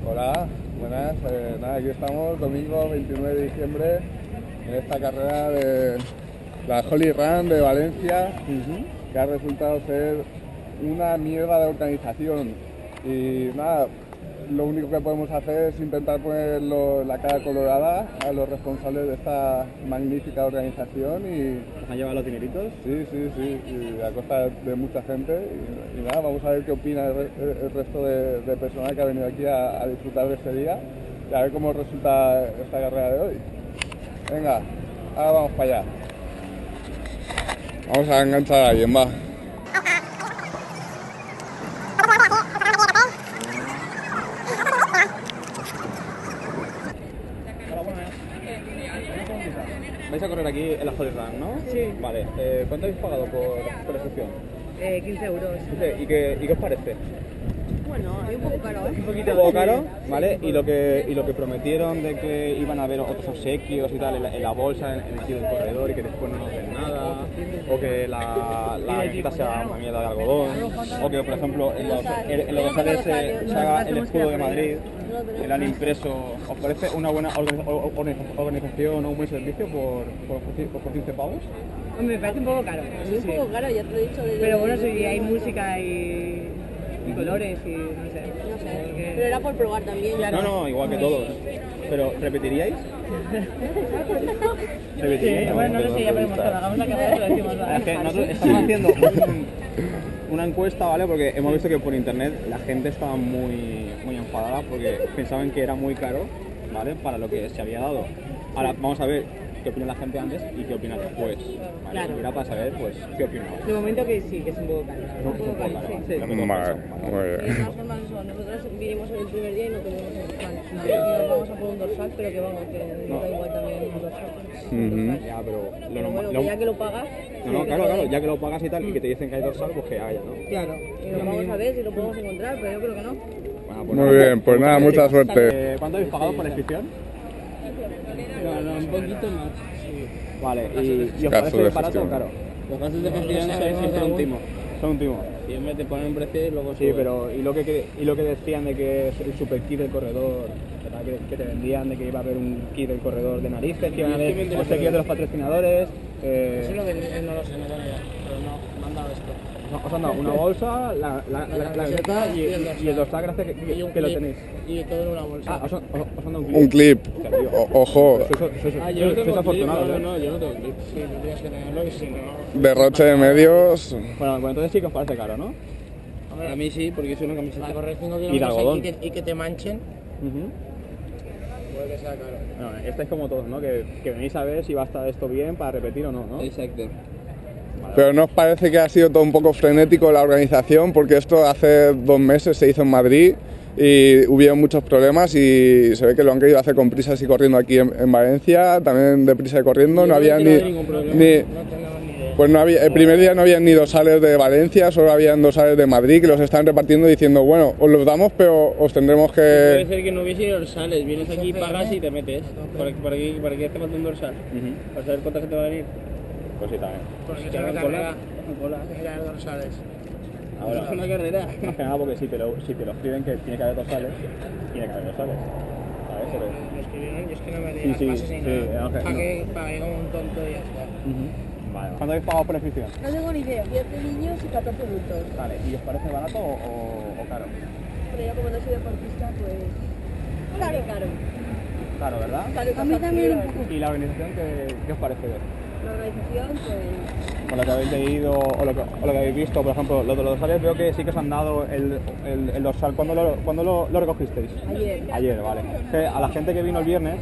Hola, buenas. Nada, aquí estamos, domingo 29 de diciembre, en esta carrera de la Holy Run de Valencia, que ha resultado ser una mierda de organización. Y nada, lo único que podemos hacer es intentar poner la cara colorada a los responsables de esta magnífica organización y... ¿Nos han llevado los dineritos? Sí, y a costa de mucha gente. Y nada, vamos a ver qué opina el resto de personal que ha venido aquí a disfrutar de este día y a ver cómo resulta esta carrera de hoy. Venga, ahora vamos para allá. Vamos a enganchar a alguien, va. ¿Vais a correr aquí en la Holy Run, no? Sí. Vale, ¿cuánto habéis pagado por la inscripción? 15 euros. ¿Y qué os parece? Bueno, es un poco caro, ¿eh? Un poco caro, ¿vale? Y lo que prometieron de que iban a haber otros obsequios y tal en la bolsa, en el sitio del corredor y que después no nos den nada, o que la galleta sea una mierda de algodón, o que, por ejemplo, en los dorsales se haga el escudo de Madrid, que le han impreso. ¿Os parece una buena organización o un buen servicio por 15 pavos? Hombre, me parece un poco caro. Es un poco caro, ya te lo he dicho. Pero bueno, si hay música y colores y no sé. No sé, Porque- pero era por probar también. Claro. No, igual que todos. Pero, ¿repetiríais? Sí, bueno, no sé si ya podemos hacer. Hagamos la carrera y lo decimos. Es ¿vale? que nosotros estamos haciendo una encuesta, ¿vale? Porque hemos visto que por internet la gente estaba muy enfadada porque pensaban que era muy caro, ¿vale? Para lo que se había dado. Ahora vamos a ver qué opina la gente antes y qué opina después, ¿vale? Claro. Era para saber, pues, qué opinamos. De momento que sí, que es un poco caro. No, un poco caro, Sí. ¿vale? Lo que todos Vale, pensamos, muy ¿vale? De bien. todas formas, eso, nosotros vinimos el primer día y no teníamos el dorsal. Nos vamos a por un dorsal, pero que vamos, que nos da igual también un dorsal. Ya, pero lo Pero normal. bueno, que ya que lo pagas, No, claro, ya que lo pagas y tal, y que te dicen que hay dorsal, pues que haya, ¿no? Claro. y lo vamos a ver si lo podemos encontrar, pero yo creo que no. Bueno, pues Muy nada. bien, pues nada, mucha suerte. ¿Cuánto habéis pagado por la inscripción? Bueno, un poquito más. Vale, ¿y os Caso parece de barato o gestión. caro? Los gastos de gestión son siempre un timo. Son un timo. Siempre te ponen un precio y luego Sí, sube. pero ¿y lo que decían de que es el super kit del corredor? ¿Verdad? Que te vendían de que iba a haber un kit del corredor de narices, que iban a Sí, haber sí, obsequios de los patrocinadores. Eso lo que no lo sé, no tengo idea. Pero no, me han dado esto. Os han dado una bolsa, la camiseta y el dorsal, gracias Y un que lo clip. tenéis. Y todo en una bolsa. Ah, os han dado Un clip. Hostia, tío. Ojo, Ah, yo no sois tengo clip. afortunados, No, ¿eh? no, yo no tengo clip. Sí, tendrías que tenerlo y si no... derroche de medios. Bueno, entonces sí que os parece caro, ¿no? A mí sí, porque es una camiseta. A correr 5 Y de kilómetros algodón. y que te manchen, Ujú. puede que sea caro. Bueno, estáis como todos, ¿no? Que venís a ver si va a estar esto bien para repetir o no, ¿no? Exacto. Pero ¿no os parece que ha sido todo un poco frenético la organización? Porque esto hace 2 meses se hizo en Madrid y hubieron muchos problemas y se ve que lo han querido hacer con prisas y corriendo aquí en Valencia, también deprisa y corriendo. No había no ni, hay ningún problema. ni- No tenemos ni idea. pues no había, el primer día no había ni dorsales de Valencia, solo habían dorsales de Madrid que los están repartiendo diciendo, bueno, os los damos, pero os tendremos Puede que... ser que no hubiese dorsales, vienes aquí, pagas y te metes. Por aquí hace falta un dorsal. Ujú. Para saber cuánta gente va a venir. Pues sí, también. Porque Si se hagan me cola, cola, hay que haber dorsales. Ahora, Es una carrera. más que nada porque si te lo escriben que tiene que haber dorsales, tiene que haber dorsales. ¿Sabes? Pero... Lo escribieron, yo es que no me di Sí, las sí, clases ni sí, nada. ok, Pagué como un tonto y ya está. Vale. ¿Cuánto habéis pagado por la inscripción? No tengo ni idea. 10 niños y 14 adultos. Vale, ¿y os parece barato o caro? Pero yo como no soy deportista, pues... Claro, claro. Caro, ¿verdad? A mí también un poco. ¿Y la organización qué os parece? La organización, pues... Con lo que habéis leído o lo que habéis visto, por ejemplo, lo de los dorsales, veo que sí que os han dado el dorsal. ¿Cuándo lo recogisteis? Ayer. Ayer, vale. Que a la gente que vino el viernes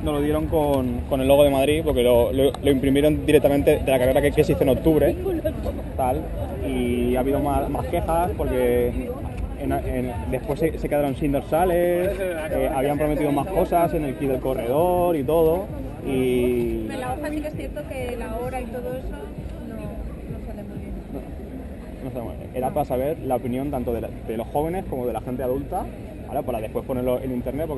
nos lo dieron con el logo de Madrid porque lo imprimieron directamente de la carrera que se hizo en octubre, tal, y ha habido más quejas porque después se quedaron sin dorsales, habían prometido más cosas en el kit del corredor y todo, y... En la hoja sí que es cierto que la hora y todo eso no sale muy bien. no sé, era para saber la opinión tanto de los jóvenes como de la gente adulta, ¿vale? Para después ponerlo en internet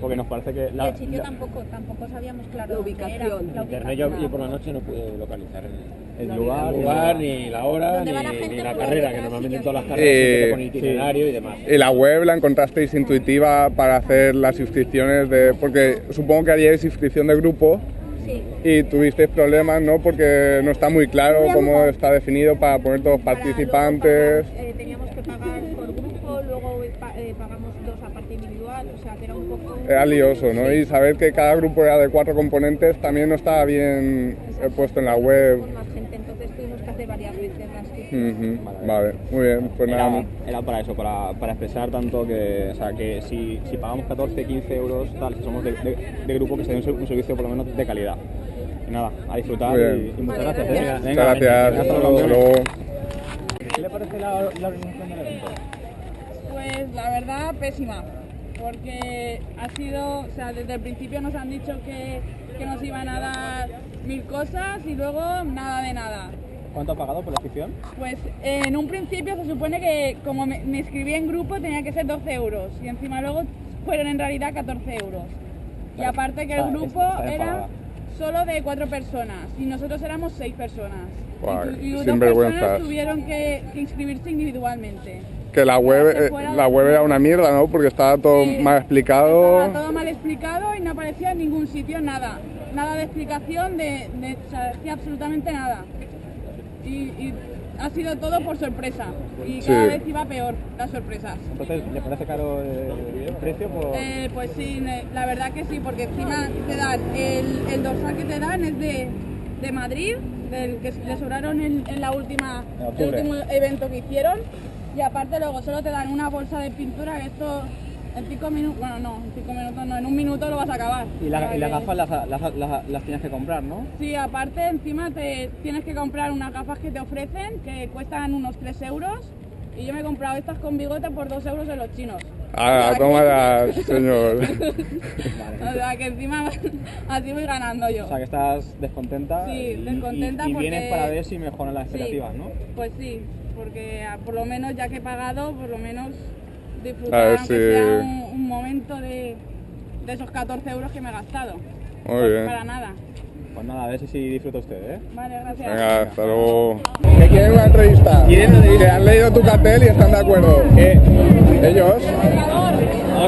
porque nos parece que... Y el sitio tampoco sabíamos claro La dónde ubicación. era, la Internet yo por la noche no pude localizar el el lugar, lugar, ni la hora, ¿Dónde va la ni gente la por carrera, detrás, que normalmente en sitios? todas las carreras siempre te pone itinerario y demás. ¿Y la web la encontrasteis intuitiva para hacer las inscripciones porque supongo que haríais inscripción de grupo Sí. y tuvisteis problemas, ¿no? Porque no está muy claro cómo está definido para poner todos Para participantes. luego pagar, teníamos que pagar por grupo, luego pagamos 2 a parte individual, o sea que era un poco... Era lioso, ¿no? Y saber que cada grupo era de 4 componentes también no estaba bien puesto en la web. Con más gente, entonces tuvimos que hacer varias veces las que... Vale, muy bien, pues nada. Era para eso, para expresar tanto que, o sea, que si pagamos 14, 15 euros, tal, si somos de grupo, que se dé un servicio por lo menos de calidad. Y nada, a disfrutar Muy bien. y muchas Vale, gracias. gracias. Muchas gracias. Hasta Hasta luego. luego. ¿Qué le parece la organización del evento? Pues la verdad, pésima. Porque ha sido, o sea, desde el principio nos han dicho que nos iban a dar 1000 cosas y luego nada de nada. ¿Cuánto ha pagado por la inscripción? Pues en un principio se supone que como me inscribí en grupo tenía que ser 12 euros y encima luego fueron en realidad 14 euros. Y Vale. aparte que el Está- grupo está bien era pagada. solo de 4 personas y nosotros éramos 6 personas. Guau, Y 2 sinvergüenzas. personas tuvieron que inscribirse individualmente. Que la web era una mierda, ¿no? Porque estaba todo Sí, mal explicado. Estaba todo mal explicado y no aparecía en ningún sitio nada. Nada de explicación, o sea, decía absolutamente nada. Y ha sido todo por sorpresa. Y cada Sí. vez iba peor las sorpresas. Entonces, ¿le parece caro el precio? Pues sí, la verdad que sí, porque encima te dan, el dorsal que te dan es de Madrid, del que le sobraron en la última, En el octubre. último evento que hicieron. Y aparte luego solo te dan una bolsa de pintura que esto en 5 minutos, bueno no, en 5 minutos no, en 1 minuto lo vas a acabar. Y O sea las que- gafas las tienes que comprar, ¿no? Sí, aparte encima te tienes que comprar unas gafas que te ofrecen que cuestan unos 3 euros y yo me he comprado estas con bigote por 2 euros en los chinos. Ah, toma ya, señor. O sea que encima así voy ganando yo. O sea, que estás descontenta. Sí, descontenta y porque- vienes para ver si mejoran las expectativas, Sí, ¿no? Pues sí, porque por lo menos ya que he pagado, por lo menos A disfrutar ver aunque si- sea un momento de esos 14 euros que me he gastado. Muy bien. Para nada. Pues nada, a ver si disfruta usted, ¿eh? Vale, gracias. Venga, hasta luego. ¿Que quieren una entrevista? Que han leído tu cartel y están de acuerdo. Ellos.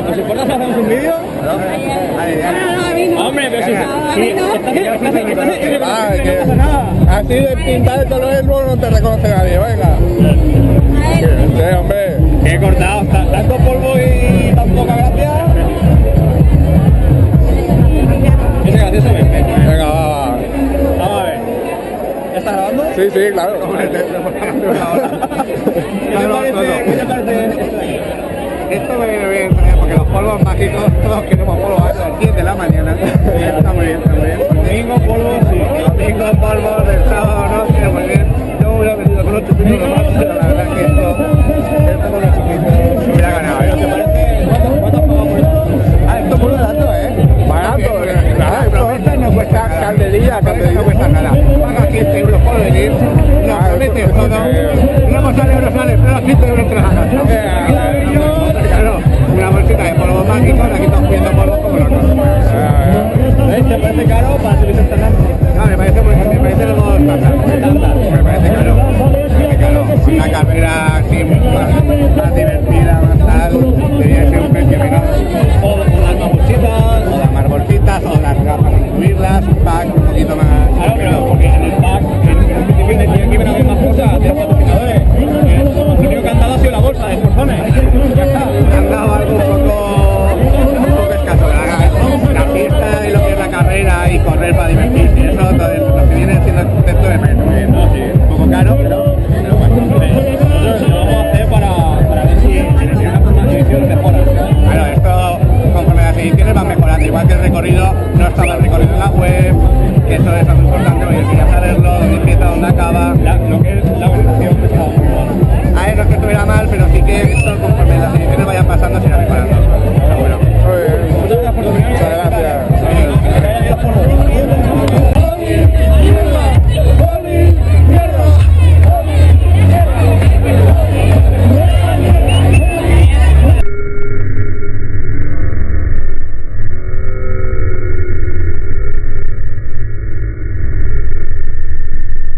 ¿Nos importa si hacemos un vídeo? Hombre, pero si... Ah, que así de pintar de colores luego no te reconoce nadie, venga. Sí, hombre. Que he cortado tanto polvo y tan poca gracia. Ese gracioso me empeño, ¿eh? Venga, va. Vamos a ver. ¿Ya está grabando? Sí, sí, claro. ¿Qué te parece? Esto me viene bien, porque los polvos mágicos, todos queremos polvo a las 10 de la mañana. Está muy bien, está muy bien. Domingo, polvo, sí. Domingo, polvos, del sábado, noche, muy bien. Yo hubiera venido con 8 minutos